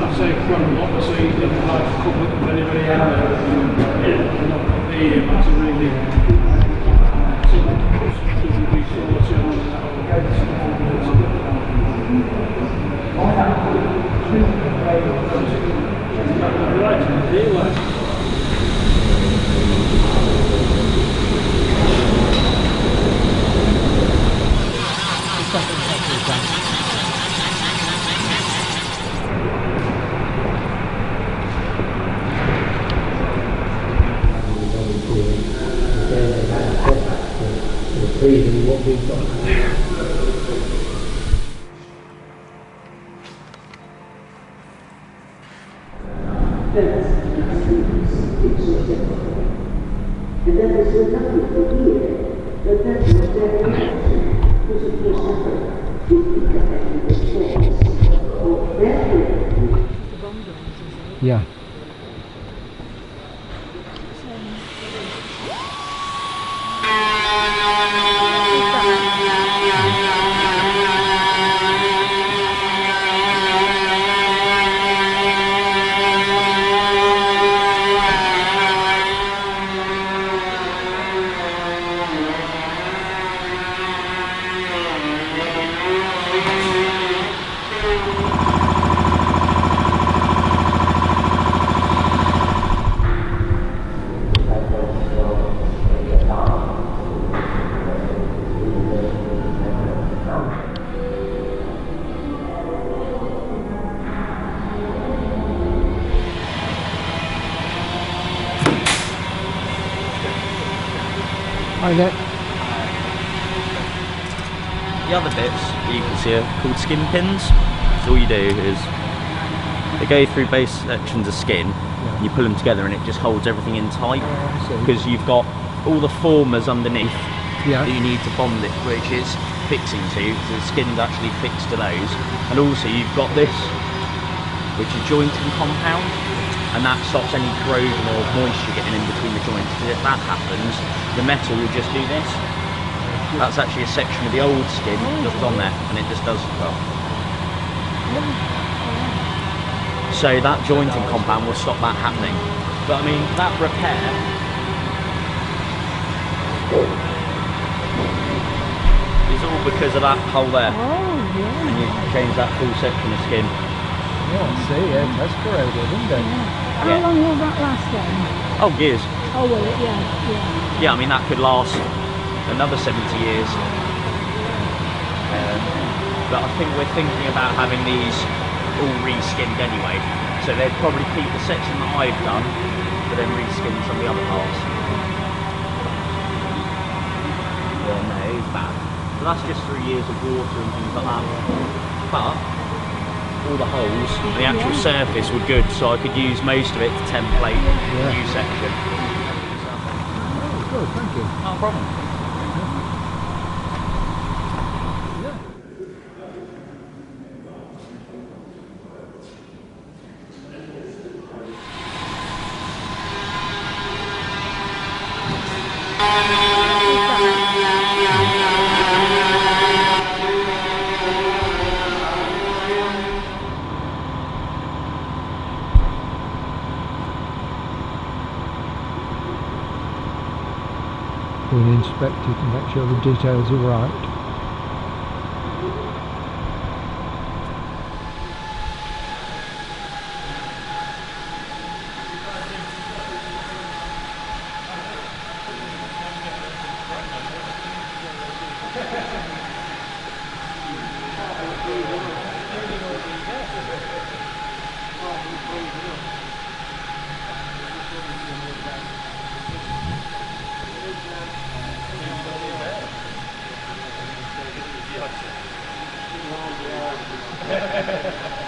I'd say quite a lot, so you didn't like to couple with anybody in there. Yeah, that's a really what we've got there. Yeah. The other bits that you can see are called skin pins. So all you do is they go through base sections of skin, and you pull them together and it just holds everything in tight, because you've got all the formers underneath that you need to bond it, which is fixing to, so the skin's actually fixed to those. And also you've got this, which is jointing compound, and that stops any corrosion or moisture getting in between the joints, because if that happens, the metal will just do this. That's actually a section of the old skin that was on there, and it just does well. So that jointing compound will stop that happening. But I mean, that repair is all because of that hole there. And you change that full section of skin. Yeah, I see, that's corroded, isn't it? How long will that last then? Oh, years. Oh, will it? Yeah. Yeah, I mean, that could last another 70 years. But I think we're thinking about having these all reskinned anyway. So they'd probably keep the section that I've done, but then reskin some of the other parts. Yeah, no, it's bad. So that's just 3 years of water and things like that. But all the holes, the actual surface were good, so I could use most of it to template the new section. Oh, good, thank you. No problem. Being inspected to make sure the details are right. Yeah.